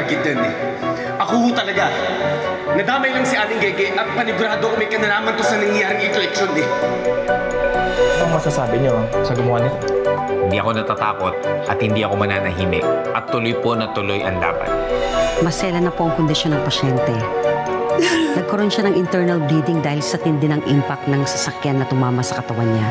agad din eh. Ako ho talaga. Nadamay lang si Aling Gege at panigurado ko may kanalaman to sa nangyayaring eleksyon eh. Anong masasabi niyo sa gumawa nito? Hindi ako natatakot at hindi ako mananahimik at tuloy po na tuloy ang laban. Masela na po ang kondisyon ng pasyente. Nagkaroon siya ng internal bleeding dahil sa tindi ng impact ng sasakyan na tumama sa katawan niya.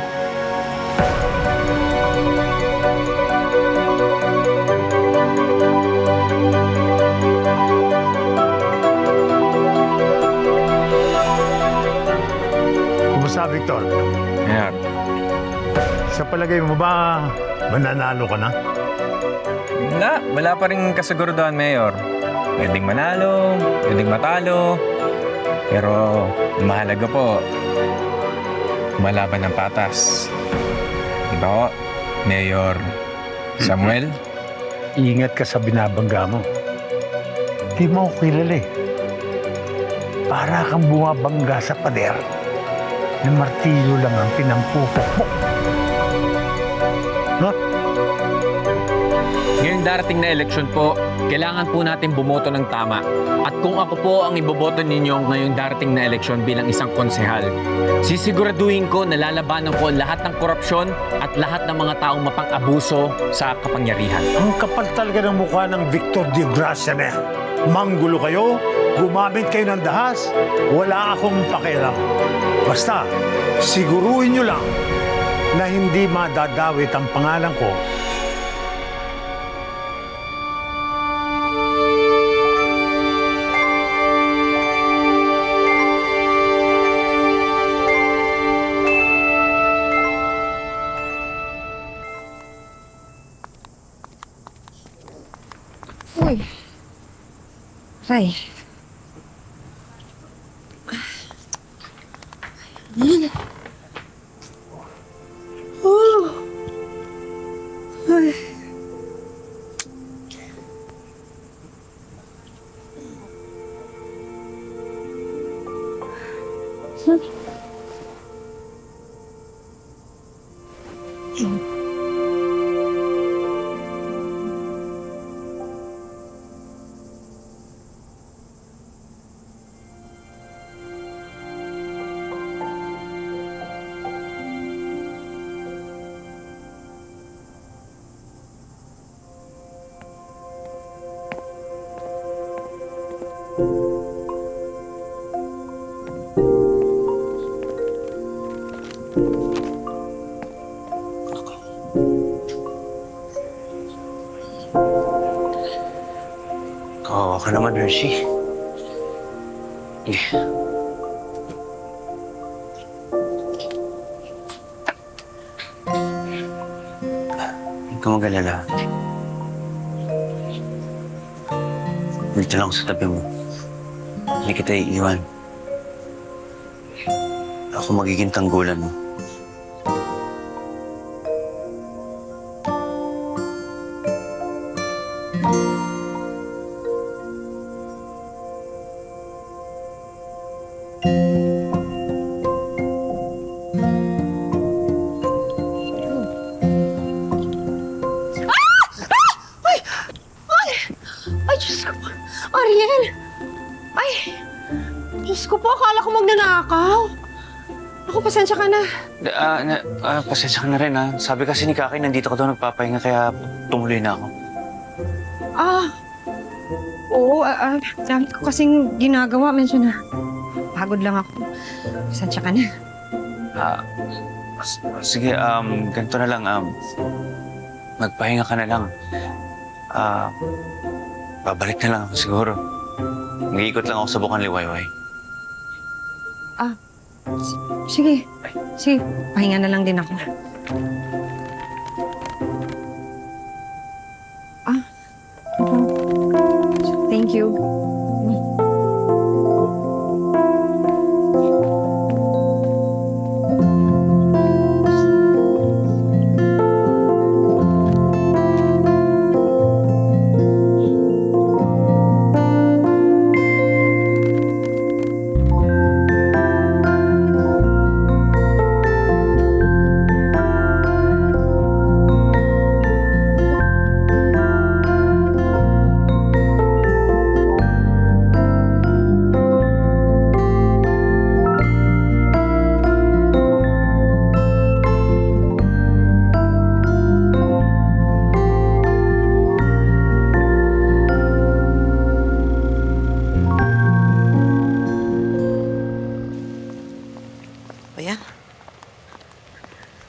Kumusta, Victor? Mayor, Sa palagay mo ba, mananalo ka na? wala pa rin kasiguraduhan, Mayor. Pwedeng manalo, pwedeng matalo. Pero mahalaga po, malaban ng patas. Diba po, Mayor Samuel? Ingat ka sa binabangga mo. Di mo ako kilala eh. Para kang bumabangga sa pader na martilyo lang ang pinampupok mo. No? Ngayong darating na eleksyon po, kailangan po natin bumoto ng tama. At kung ako po ang iboboto ninyo ngayong darating na eleksyon bilang isang konsehal, sisiguraduhin ko na lalabanan ko lahat ng korupsyon at lahat ng mga taong mapang-abuso sa kapangyarihan. Ang kapal talaga ng mukha ng Victor de Gracia na yan. Manggulo kayo, gumamit kayo ng dahas, wala akong pakialam. Basta, siguruhin nyo lang na hindi madadawit ang pangalan ko. Uy. Ray. Ay. Oh. Ay. Kawawa ka naman, Hershey. Yeah. Huwag ka mag-alala. Dito lang ako sa tabi mo. Hindi kita iiwan. Ako magiging tanggulan mo. Ay, Diyos ko. Ariel! Ay! Diyos ko po, akala ko magnanakaw. Ako, pasensya ka na. Pasensya ka na rin, ha? Sabi kasi ni Kaki, nandito ka daw nagpapahinga, kaya tumuloy na ako. Oo, dami ko kasing ginagawa. Mention na, pagod lang ako. Pasensya ka na. Sige, ganito na lang, magpahinga ka na lang. Babalik na lang ako siguro. Mag-iikot lang ako sa Bukang Liwayway. Sige. Sige, pahinga na lang din ako. Thank you.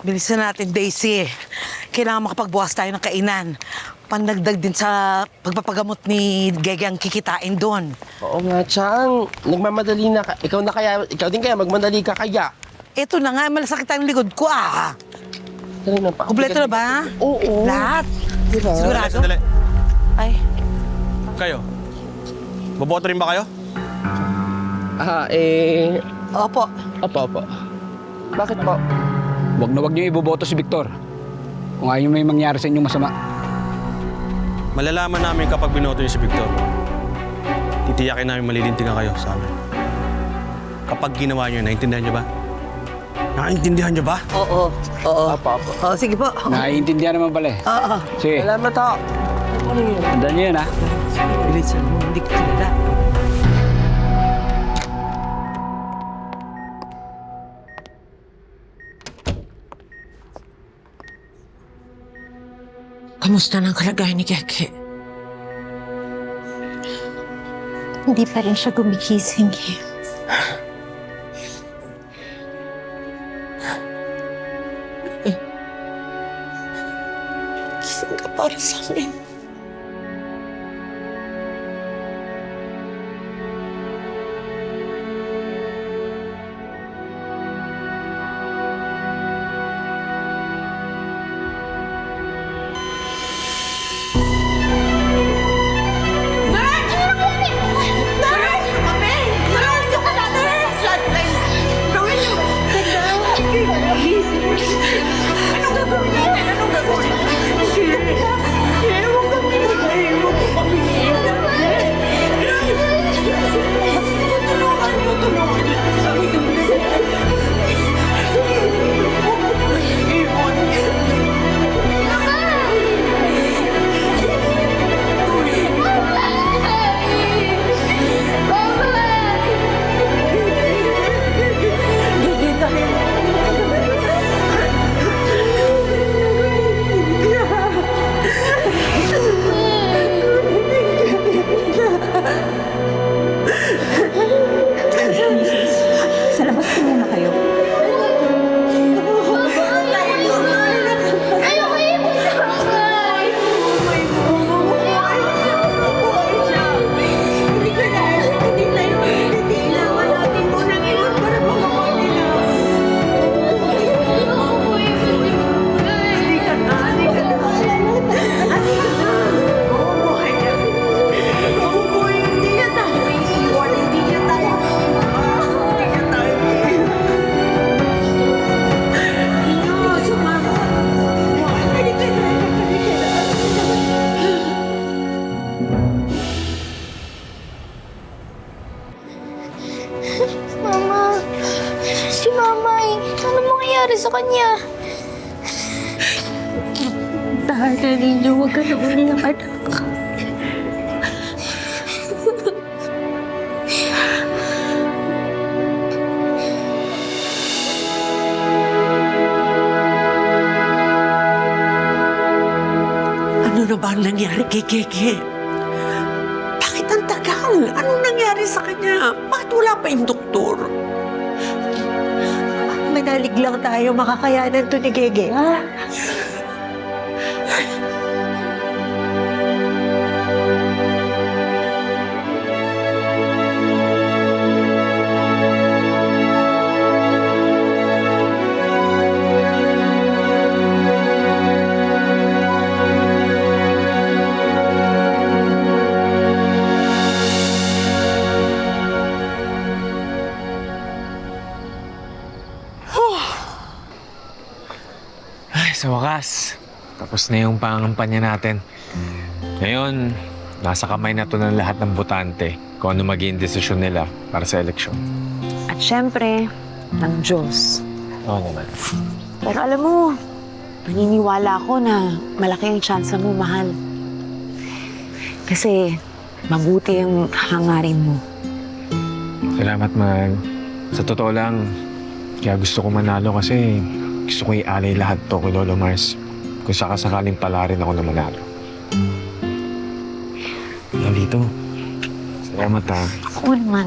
Bilisan natin, Daisy. Kailangan makapagbukas tayo ng kainan. Pandagdag din sa pagpapagamot ni Gege ang kikitain doon. Oo nga, Chang. Nagmamadali na ka. Ikaw din kaya, magmadali ka kaya. Ito na nga, malasakit ang likod ko Dali na pa. Kompleto na ba? Oo. Lahat? Diba? Sigurado? Sandali. Ay, Kayo, boboto rin ba kayo? opo. Opo. Bakit po? Huwag na huwag niyo iboboto si Victor. Kung ayaw may mangyari sa inyong masama. Malalaman namin kapag binoto niyo si Victor. Titiyakin namin malilintigan kayo sa amin. Kapag ginawa niyo, naintindihan niyo ba? Naintindihan niyo ba? Oo. Opo. Oo, sige po. Naiintindihan naman pala eh. Oo. Sige, Salamat ho. tandaan niyo yan ha. Bilisan mo, hindi ko kilala. Kamusta ng kalagayan ni Gege? Hindi pa rin siya gumigising eh. Gising ka para sa amin. Mama, si Mama eh. Ano mangyayari sa kanya? Tahanan ninyo, huwag ka na umiyak, anak. Ano na ba ang nangyari kay Gege? Bakit ang tagal? Anong nangyari sa kanya? Bakit wala pa yung doktor? Manalig lang tayo, makakayanan to ni Gege, ha? Ay, sa wakas. Tapos na yung pangangampanya natin. Ngayon, nasa kamay na to ng lahat ng botante kung ano maging desisyon nila para sa eleksyon. At syempre, ng Diyos. Oo naman. Pero alam mo, naniniwala ako na malaki ang tsansa mo, mahal. Kasi mabuti ang hangarin mo. Salamat, mahal. Sa totoo lang, kaya gusto ko manalo kasi gusto ko i-alay lahat to kay Lolo Mars. Kung sakasakaling pala rin ako na manalo. Nalito. Salamat, ha. Oo naman.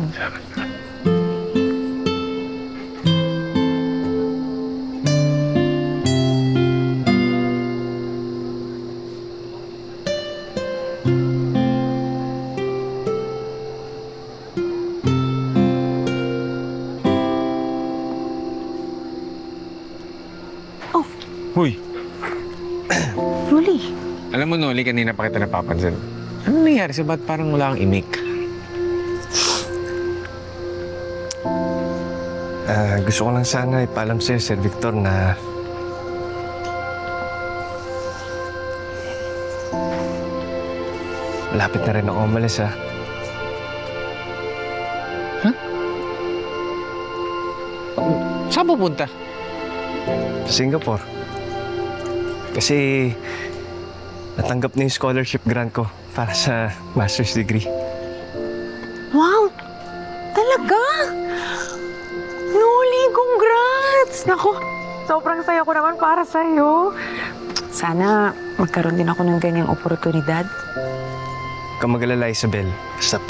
Huy, Noli. alam mo, Noli, kanina pa kita napapansin. Ano nangyari sa ba't parang wala kang imik? Gusto ko lang sana ipaalam sa'yo, Sir Victor, na malapit na rin ako umalis, ha? Saan pupunta? Sa Singapore. Kasi natanggap na yung scholarship grant ko para sa master's degree. Wow! Talaga? Noli, congrats! Naku, sobrang saya ko naman para sa'yo. Sana magkaroon din ako ng ganyang oportunidad. Huwag kang mag-alala, Isabel. Basta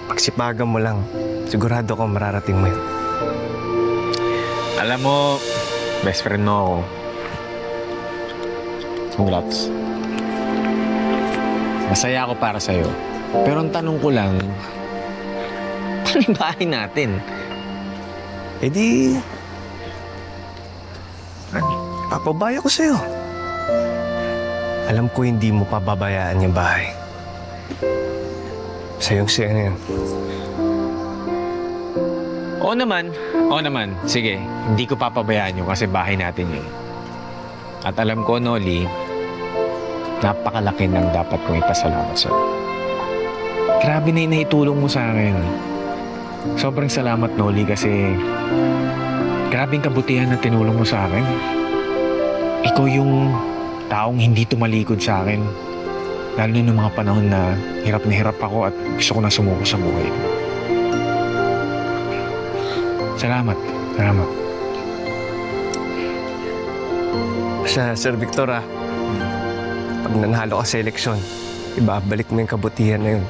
pagsipagan mo lang, sigurado ko mararating mo yun. Alam mo, best friend mo ako. Congrats. Masaya ako para sa'yo. Pero ang tanong ko lang, paano yung bahay natin? Eh di, papabaya ko sa'yo. Alam ko hindi mo pababayaan yung bahay. Sa'yong siya na yan. Oo naman. Sige, hindi ko papabayaan yun kasi bahay natin yun. At alam ko, Noli, napakalaki ng dapat kong ipasalamat sa'yo. Grabe na yung naitulong mo sa akin. Sobrang salamat, Noli, kasi grabing kabutihan na tinulong mo sa akin. Ikaw yung taong hindi tumalikod sa akin. Lalo na ng mga panahon na hirap ako at gusto ko na sumuko sa buhay. Salamat. Basta, Sir Victor, pag nanalo ka sa eleksyon, ibabalik mo yung kabutihan na yun.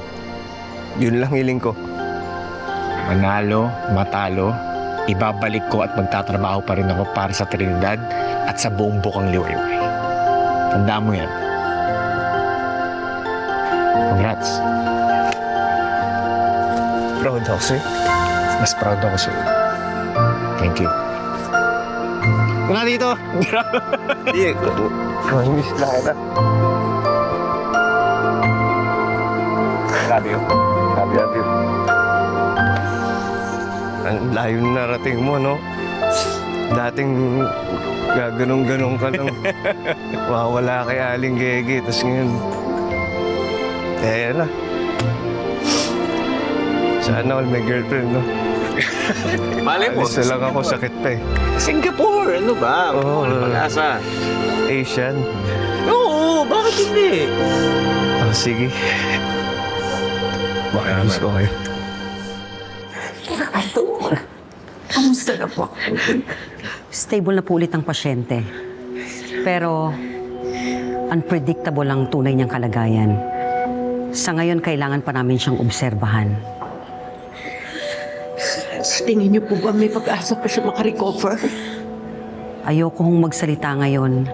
Yun lang hiling ko. Manalo, matalo, ibabalik ko at magtatrabaho pa rin ako para sa Trinidad at sa buong bukang liwayway. Tandaan mo yan. Congrats. Proud ako sa'yo. Mas proud ako sa'yo. Thank you. Wala dito! Hindi, miss lang kita. Love you. Love you. Ang layo na narating mo, no? Dating gaganong-ganong ka lang. Wawala kay Aling Gege. Tapos ngayon, na. Sana all may girlfriend, no? Malay mo. Alis na lang ako, sakit pa eh. Singapore, ano ba? Oo. Pag-asa. Asian. Oo, bakit hindi? Oh, sige. Miss ko kayo. Kamusta na po? Stable na po ulit ang pasyente. Pero unpredictable ang tunay niyang kalagayan. Sa ngayon, kailangan pa namin siyang obserbahan. Sa tingin niyo po ba may pag-asa pa siya makarecover? Ayoko hong magsalita ngayon.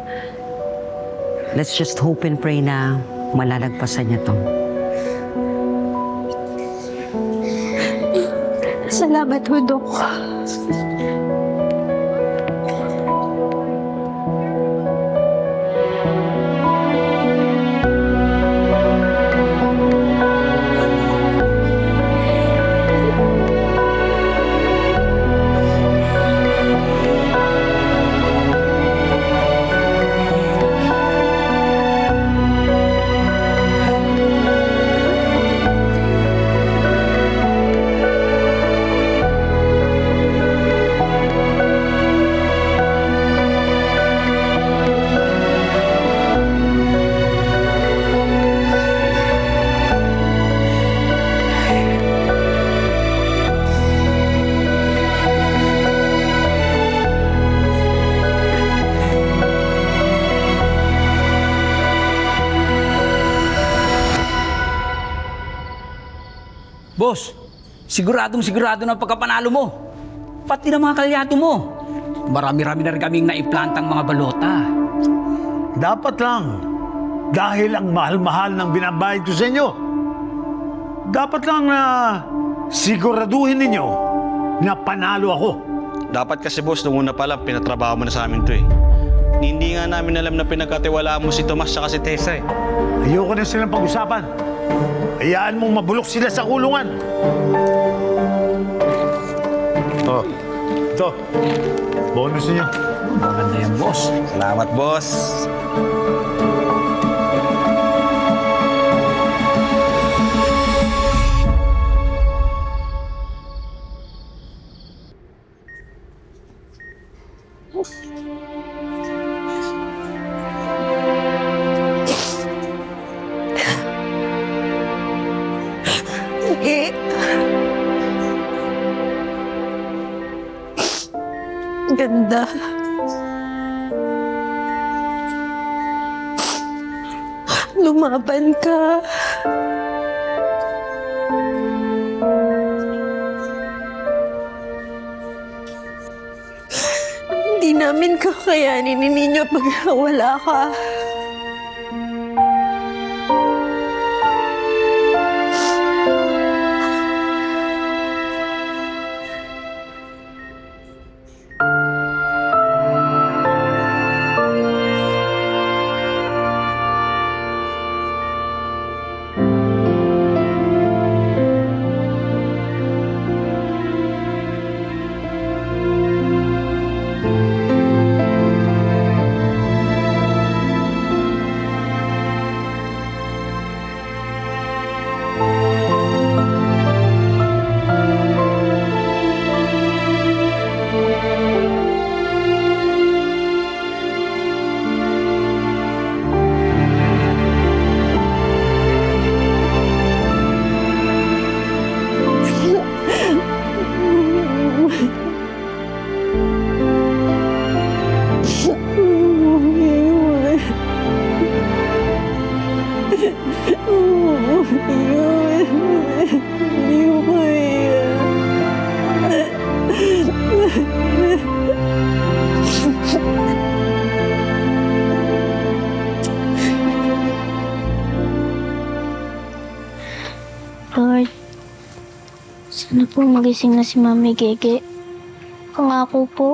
Let's just hope and pray na malalagpasan niya to. Salamat ho, Dok. Boss, sigurado na pagkapanalo mo. Pati na mga kalyato mo. Marami-rami na rin kaming naiplantang mga balota. Dapat lang. Dahil ang mahal-mahal ng binabayad ko sa inyo. Dapat lang na siguraduhin ninyo na panalo ako. Dapat kasi boss, nung una pa lang, pinatrabaho mo na sa amin to eh. Hindi nga namin alam na pinagkatiwalaan mo si Tomas at si Tessa eh. Ayoko na silang pag-usapan. Hayaan mong mabulok sila sa kulungan. Oh, ito. Bonus niyo. Maganda yan, boss. Salamat, boss. Eh. Ganda. Lumaban ka. Hindi namin kakayanin ni Ninyo pag wala ka. Lord, sana po magising na si Mami Gege. Pangako po,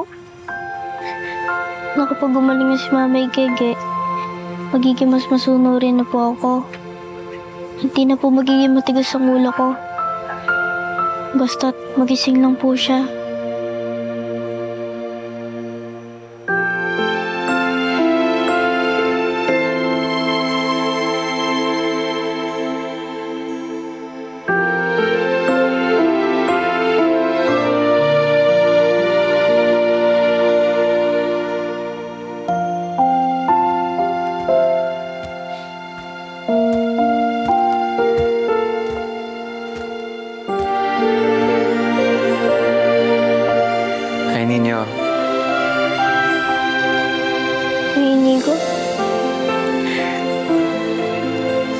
na kapag gumaling na si Mami Gege, magiging mas masunurin na po ako. Hindi na po magiging matigas ang ulo ko. Basta't magising lang po siya.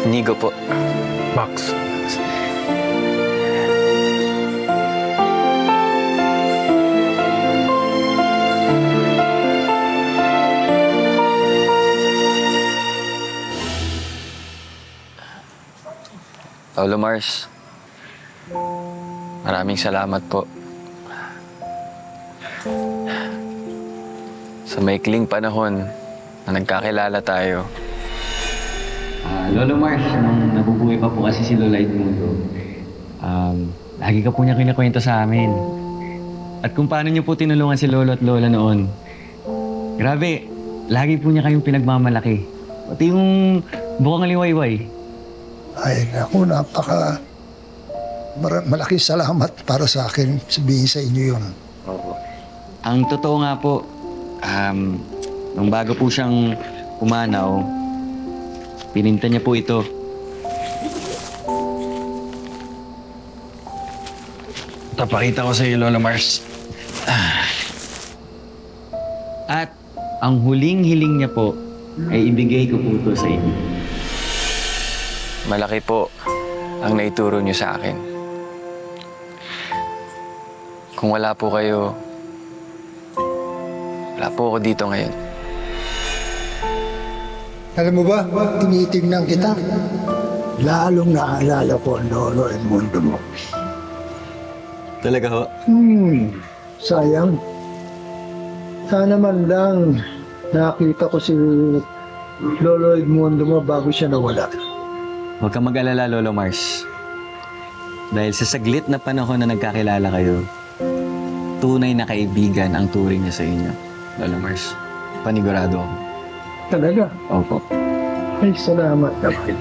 Nigo po. Max. Lolo Mars, maraming salamat po. Sa maikling panahon na nagkakilala tayo, Lolo Mars, nung nabubuhay pa po kasi si Lola Edmundo, lagi ka po niya kinakwento sa amin. At kung paano niyo po tinulungan si Lolo at Lola noon. Grabe, lagi po niya kayong pinagmamalaki. Pati yung bukang liwayway. Ay, naku, malaking salamat para sa akin. Sabihin sa inyo yun. Ang totoo nga po, nung bago po siyang pumanaw, pininta niya po ito. Tapakita ko sa iyo, Lola Mars. At ang huling-hiling niya po ay ibigay ko po ito sa inyo. Malaki po ang naituro niyo sa akin. Kung wala po kayo, wala po ako dito ngayon. Alam mo ba, tinitingnan kita. Lalong naalala ko ang Lolo Edmundo mo. Talaga ho? Sayang. Sana man lang Nakita ko si Lolo Edmundo mo bago siya nawala. Huwag kang mag-alala, Lolo Mars. Dahil sa saglit na panahon na nagkakilala kayo, tunay na kaibigan ang turing niya sa inyo, Lolo Mars. Panigurado ako. Talaga? Opo. Ay, salamat naman.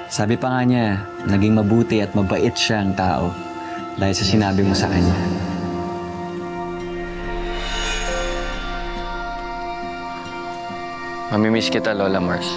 Sabi pa nga niya, naging mabuti at mabait siyang tao dahil sa sinabi mo sa kanya. Mamimiss kita, Lola Mars.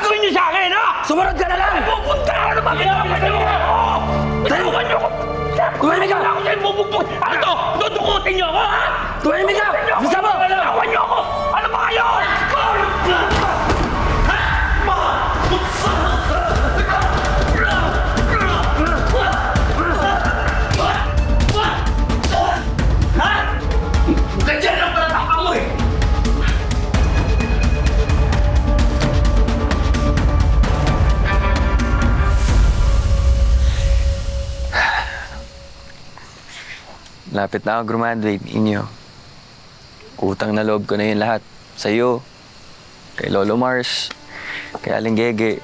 Gawin niyo sa akin, ha? Sumunod ka na lang! Pupunta ka na ba? Tulungan niyo ako! Tumahimik ka! Ako sa'yo bubugbog! Ano to? Dudukutin niyo ako, ha? Tumahimik ka! Bisa mo! Awan niyo ako! Ano ba kayo? Ha? Ganyan lang pala tapa mo, eh! Lapit na ako graduate, inyo. Utang na loob ko na yun lahat. Sa'yo, kay Lolo Mars, kay Aling Gege,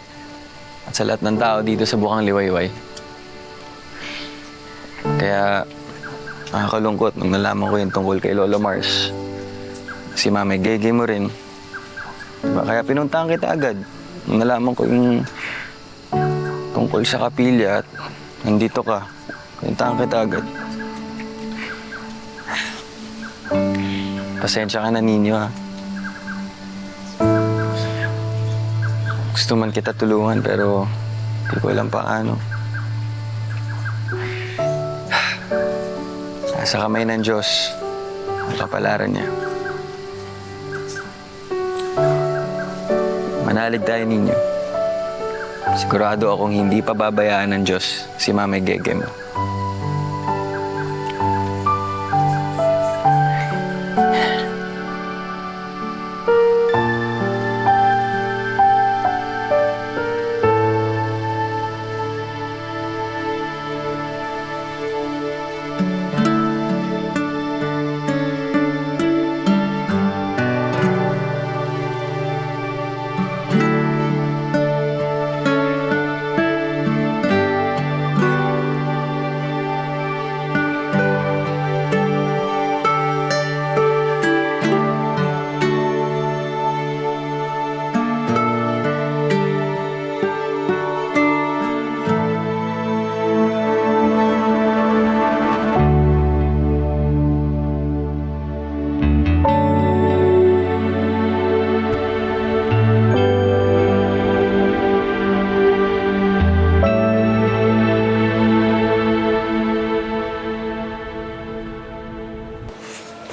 at sa lahat ng tao dito sa Bukang Liwayway. Kaya, nakakalungkot nung nalaman ko yung tungkol kay Lolo Mars. Si Mami Gege mo rin. Diba? Kaya pinuntahan kita agad. Nung nalaman ko yung tungkol sa kapilya at nandito ka. Pinuntahan kita agad. Pasensya ka na, Ninyo, ha? Gusto man kita tulungan, pero hindi ko alam paano. Sa kamay ng Diyos, ang kapalaran niya. Manalig tayo, Ninyo. Sigurado akong hindi pababayaan ng Diyos si Mami Gege mo.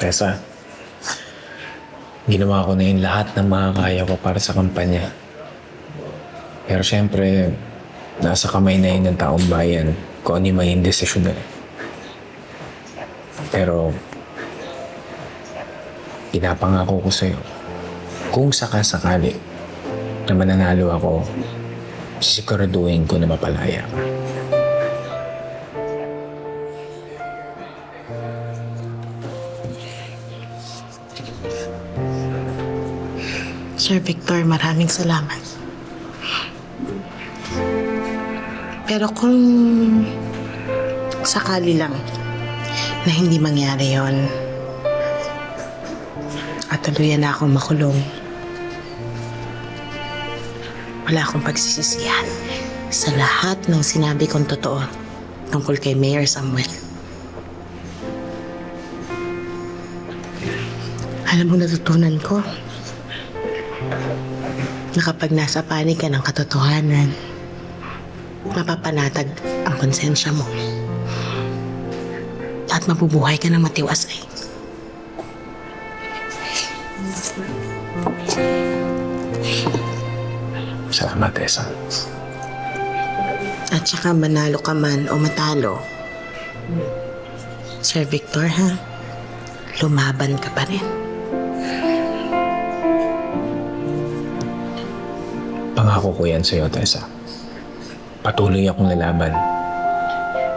Tessa, ginawa ko na yung lahat ng makakaya ko para sa kampanya. Pero siyempre, nasa kamay na yun ng taong bayan kung ano yung maging desisyon nila. Pero, pinapangako ko sa'yo, kung sakasakali na mananalo ako, sisiguraduhin ko na mapalaya ka. Sir Victor, maraming salamat. Pero kung sakali lang na hindi mangyari yon at tuluyan na akong makulong, wala akong pagsisisihan sa lahat ng sinabi kong totoo tungkol kay Mayor Samuel. Alam mo, natutunan ko na kapag nasa panig ka ng katotohanan, mapapanatag ang konsensya mo. At mabubuhay ka ng matiwasay. Salamat, Tessa. At saka manalo ka man o matalo, Sir Victor, ha? Lumaban ka pa rin. Pangako ko yan sa'yo, Tessa. Patuloy akong lalaban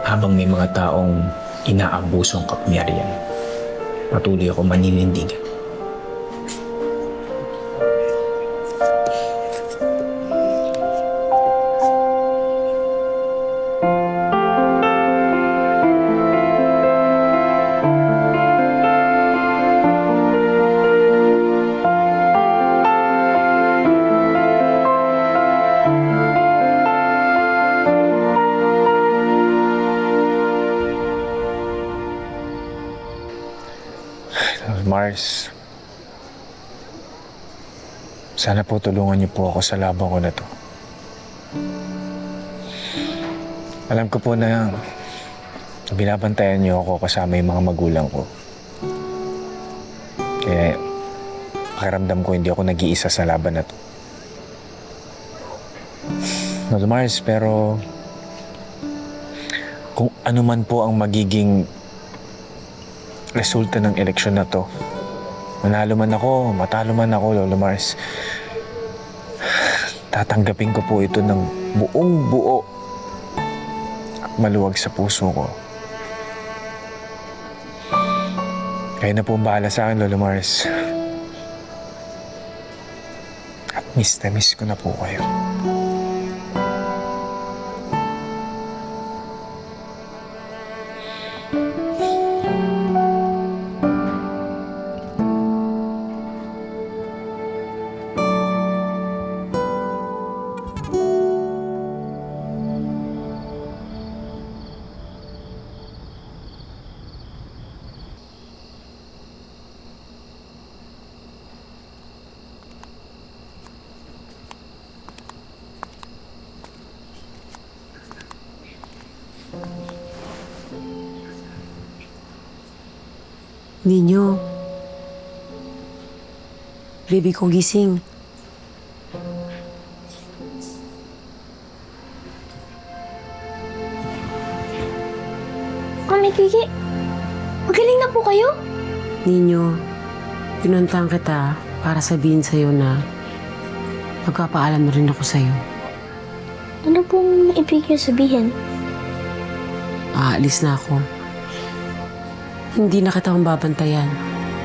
habang may mga taong inaabuso ang kapangyarihan. Patuloy ako maninindigan. Mars, sana po tulungan niyo po ako sa laban ko na to. Alam ko po na binabantayan niyo ako kasama yung mga magulang ko. Kaya pakiramdam ko hindi ako nag-iisa sa laban na to. Lolo Mars, pero kung ano man po ang magiging resulta ng eleksyon na to, manalo man ako, matalo man ako, Lolo Mars, tatanggapin ko po ito ng buong buo at maluwag sa puso ko. Kayo na po ang bahala sa akin, Lolo Mars. At miss na miss ko na po kayo. Ninyo. Baby ko gising. Mami Gigi, magaling na po kayo? Ninyo, pinuntahan kita para sabihin sa'yo na magpapaalam na rin ako sa'yo. Ano pong ibig niyo sabihin? Aalis na ako. Hindi na kita babantayan.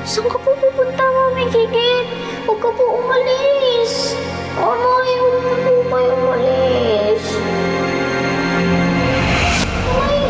Saan ka po pupunta, Mami Gigi? Huwag ka po umalis. Amay, huwag na po kayo umalis. Amay.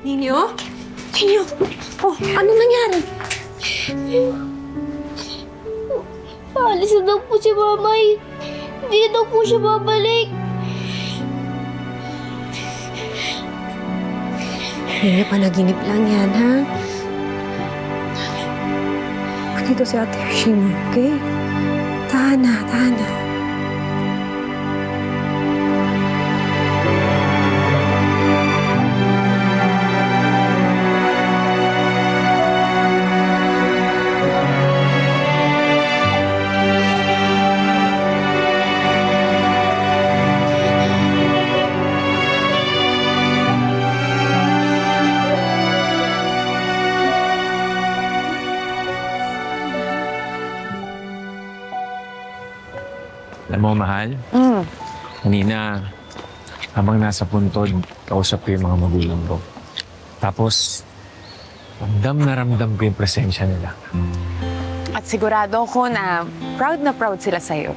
Ninyo? Ninyo? Oh, anong nangyari? Alis na daw po si Mamay. Hindi na daw po siya babalik. Ninyo, panaginip lang yan, ha? Dito si Ate Hershey mo, okay? Tahan na, tahan na. Alam mo, mahal, kanina, habang nasa puntod, kausap ko yung mga magulang ko. Tapos, ramdam ko yung presensya nila. At sigurado ako na proud sila sa'yo.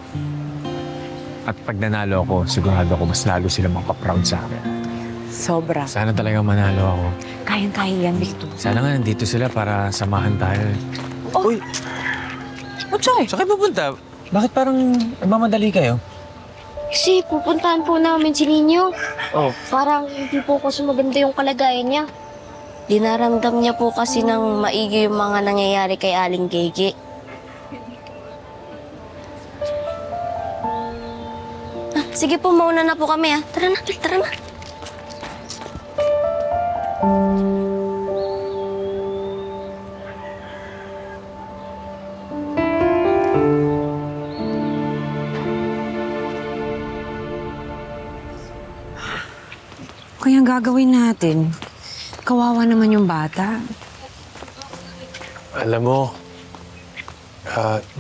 At pag nanalo ako, sigurado ako mas lalo sila makaproud sa akin. Sobra. Sana talagang manalo ako. Kayang-kaya yan, Victor. Sana nga nandito sila para samahan tayo. Uy! Ochoy! Saan kayo pupunta? Bakit parang nagmamadali kayo? Kasi pupuntahan po namin si Ninyo. Oh. Parang hindi po kasi maganda yung kalagayan niya. Dinaramdam niya po kasi ng maigi yung mga nangyayari kay Aling Gege. Sige po, mauna na po kami Tara na, tara na. Kaya ang gagawin natin, kawawa naman yung bata. Alam mo,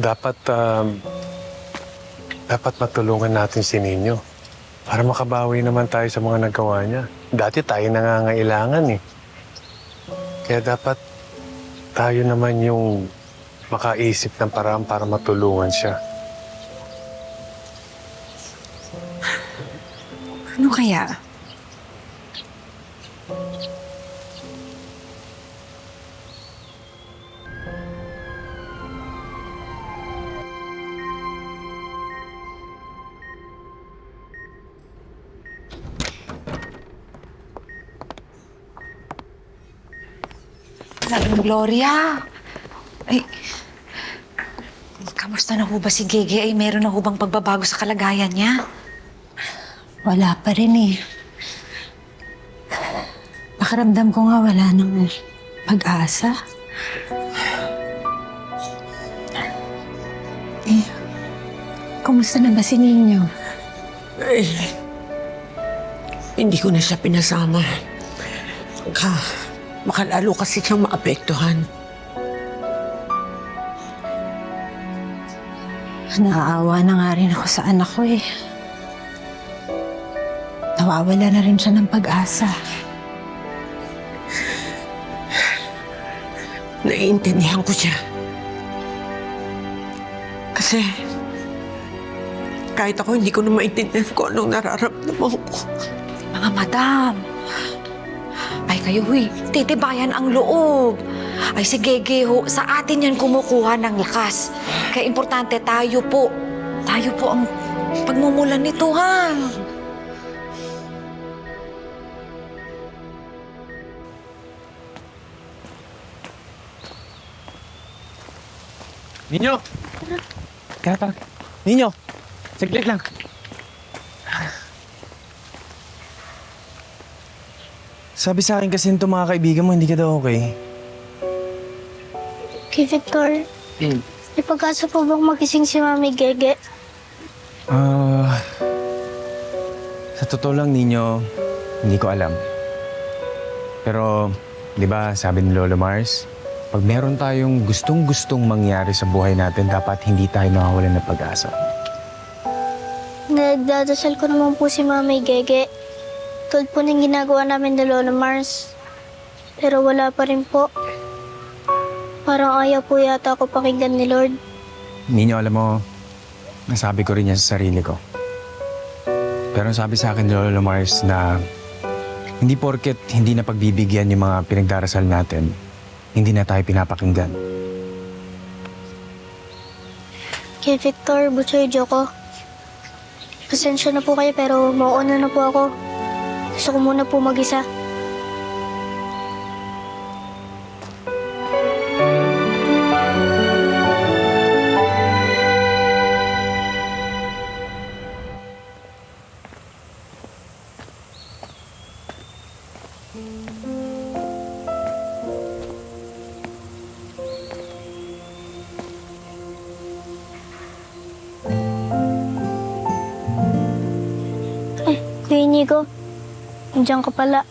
dapat matulungan natin si Ninyo para makabawi naman tayo sa mga nagawa niya. Dati tayo nangangailangan eh. Kaya dapat tayo naman yung makaisip ng paraan para matulungan siya. Ano kaya? Gloria! Ay, kamusta na ho ba si Gege? Ay, meron na ho bang pagbabago sa kalagayan niya? Wala pa rin eh. Pakiramdam ko nga wala nang pag-asa. Kumusta na ba si Ninyo? Ay, hindi ko na siya pinasama. Makalalo kasi siyang maapektuhan. Naaawa na nga rin ako sa anak ko eh. Nawawala na rin siya ng pag-asa. Naiintindihan ko siya. Kasi kahit ako hindi ko na maintindihan kung anong nararamdaman ko. Mga madam, ay kayo huy, titibayan ang loob. Ay si Gege ho, sa atin yan kumukuha ng lakas. Kaya importante tayo po ang pagmumulan nito ha. Ninyo! Tara. Ninyo! Saglit lang. Sabi sa akin kasi nito mga kaibigan mo, hindi ka daw okay. Kay Victor, may pag-asa po bang magising si Mami Gege? Sa totoo lang, Ninyo, hindi ko alam. Pero, di ba, sabi ni Lolo Mars, pag meron tayong gustong-gustong mangyari sa buhay natin, dapat hindi tayo nakawalan ng pag-asa. Nagdadasal ko naman po si Mami Gege. Tulad po ng ginagawa namin ni Lolo Mars. Pero wala pa rin po. Parang ayaw po yata ako pakinggan ni Lord. Ninyo, alam mo, nasabi ko rin yan sa sarili ko. Pero sabi sa akin ni Lolo Mars na hindi porket hindi na pagbibigyan yung mga pinagdarasal natin, hindi na tayo pinapakinggan. Kay Victor, Butchoy, Joko. Pasensya na po kayo pero mauuna na po ako. Gusto ko muna po mag-isa. Kuya Inigo, nandiyan ka pala.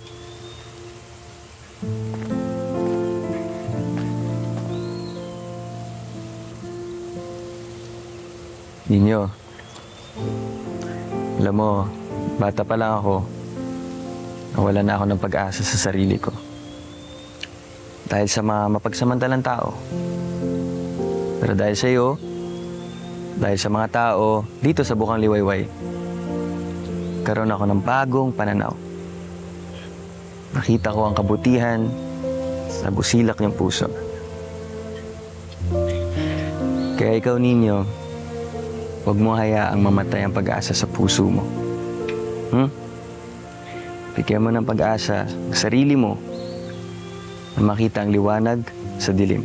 Ninyo, Alam mo, bata pa lang ako, nawala na ako ng pag-asa sa sarili ko. Dahil sa mga mapagsamantalang tao. Pero dahil sa iyo, dahil sa mga tao dito sa Bukang Liwayway, karoon ako ng bagong pananaw. Nakita ko ang kabutihan sa busilak niyong puso. Kaya ikaw, Ninyo, huwag mo hayaang mamatay ang pag-asa sa puso mo. Bigyan mo ng pag-asa ang sarili mo na makita ang liwanag sa dilim.